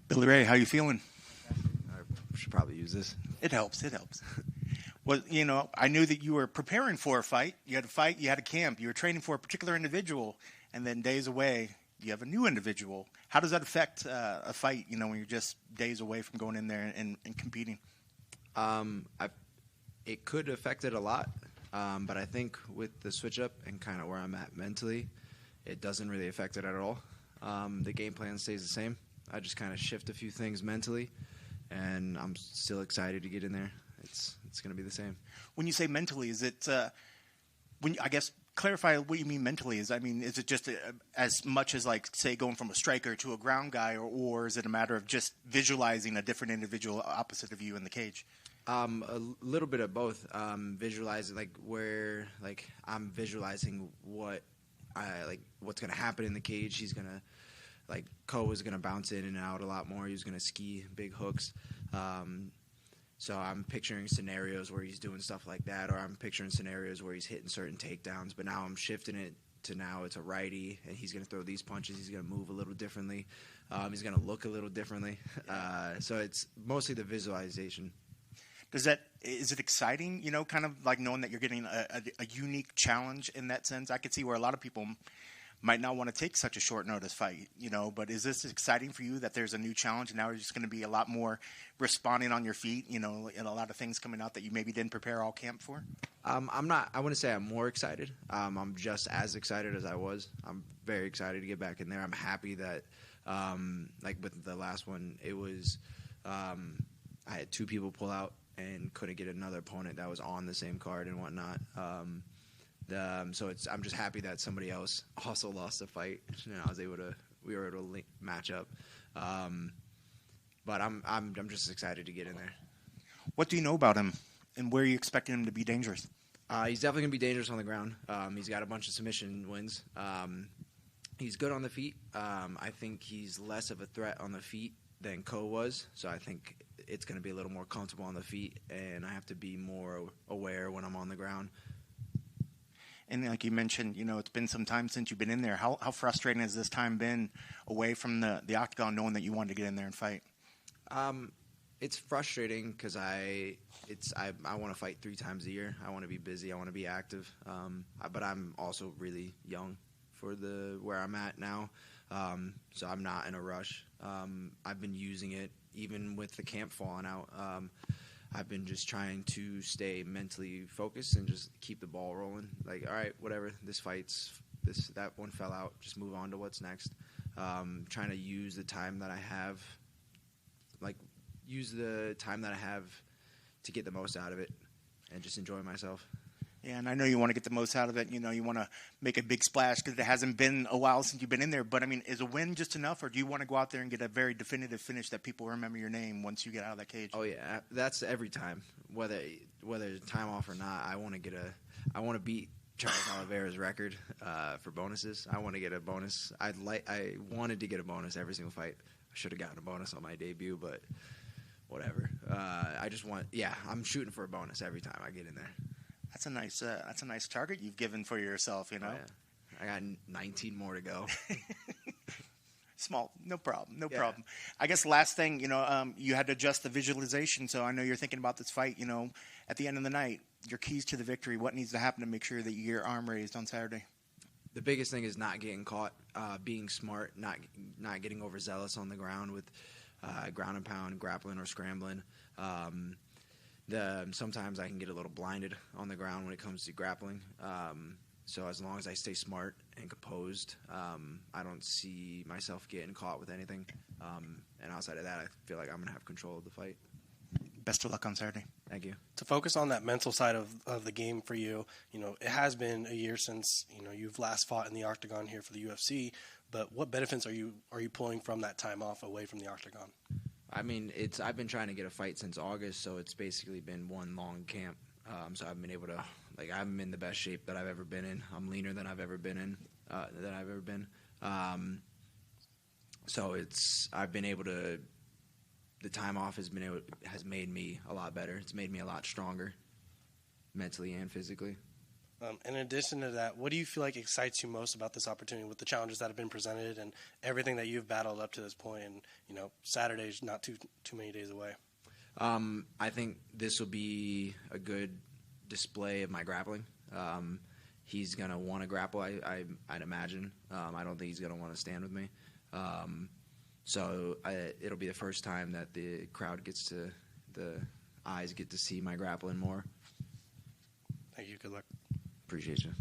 Billy Ray, how you feeling? I should probably use this. It helps. It helps. Well, I knew that you were preparing for a fight. You had a fight. You had a camp. You were training for a particular individual, and then days away, you have a new individual. How does that affect a fight? When you're just days away from going in there and competing. It could affect it a lot, but I think with the switch up and kind of where I'm at mentally, it doesn't really affect it at all. The game plan stays the same. I just kind of shift a few things mentally, and I'm still excited to get in there. It's going to be the same. When you say mentally, is it I guess clarify what you mean mentally? Is it just as much as like say going from a striker to a ground guy, or is it a matter of just visualizing a different individual opposite of you in the cage? A little bit of both. Visualizing where I'm visualizing what's going to happen in the cage. He's going to Ko is going to bounce in and out a lot more. He's going to ski big hooks. So I'm picturing scenarios where he's doing stuff like that, or I'm picturing scenarios where he's hitting certain takedowns. But now I'm shifting it to now it's a righty, and he's going to throw these punches. He's going to move a little differently. He's going to look a little differently. So it's mostly the visualization. Is it exciting, kind of like knowing that you're getting a unique challenge in that sense? I could see where a lot of people might not want to take such a short notice fight, but is this exciting for you that there's a new challenge and now you're just going to be a lot more responding on your feet, and a lot of things coming out that you maybe didn't prepare all camp for? I wouldn't say I'm more excited. I'm just as excited as I was. I'm very excited to get back in there. I'm happy that, with the last one, it was, I had 2 people pull out and couldn't get another opponent that was on the same card and whatnot. So I'm just happy that somebody else also lost the fight. We were able to match up. But I'm just excited to get in there. What do you know about him, and where are you expecting him to be dangerous? He's definitely gonna be dangerous on the ground. He's got a bunch of submission wins. He's good on the feet. I think he's less of a threat on the feet than Ko was. So I think it's going to be a little more comfortable on the feet, and I have to be more aware when I'm on the ground. And like you mentioned, it's been some time since you've been in there. How frustrating has this time been away from the octagon, knowing that you wanted to get in there and fight? It's frustrating because I want to fight 3 times a year. I want to be busy. I want to be active. But I'm also really young for where I'm at now, so I'm not in a rush. I've been using it even with the camp falling out. I've been just trying to stay mentally focused and just keep the ball rolling. All right, whatever, that one fell out, just move on to what's next. Trying to use the time that I have, to get the most out of it and just enjoy myself. Yeah, and I know you want to get the most out of it. You want to make a big splash because it hasn't been a while since you've been in there. But, is a win just enough, or do you want to go out there and get a very definitive finish that people remember your name once you get out of that cage? Oh, yeah. That's every time. Whether time off or not, I want to beat Charles Oliveira's record for bonuses. I want to get a bonus. I wanted to get a bonus every single fight. I should have gotten a bonus on my debut, but whatever. I'm shooting for a bonus every time I get in there. That's a nice target you've given for yourself, Oh, yeah. I got 19 more to go. Small, no problem. I guess last thing, you had to adjust the visualization, so I know you're thinking about this fight, at the end of the night, your keys to the victory, what needs to happen to make sure that you get your arm raised on Saturday? The biggest thing is not getting caught, being smart, not getting overzealous on the ground with ground and pound, grappling or scrambling. Sometimes I can get a little blinded on the ground when it comes to grappling. So as long as I stay smart and composed, I don't see myself getting caught with anything. And outside of that, I feel like I'm going to have control of the fight. Best of luck on Saturday. Thank you. To focus on that mental side of the game for you, it has been a year since, you've last fought in the octagon here for the UFC, but what benefits are you pulling from that time off away from the octagon? I've been trying to get a fight since August, so it's basically been one long camp. So I've been able to, I'm in the best shape that I've ever been in. I'm leaner than I've ever been. So I've been able to. The time off has made me a lot better. It's made me a lot stronger, mentally and physically. In addition to that, what do you feel like excites you most about this opportunity with the challenges that have been presented and everything that you've battled up to this point? And, you know, Saturday's not too many days away. I think this will be a good display of my grappling. He's going to want to grapple, I'd imagine. I don't think he's going to want to stand with me. So it'll be the first time that the crowd the eyes get to see my grappling more. Thank you. Good luck. Appreciate you.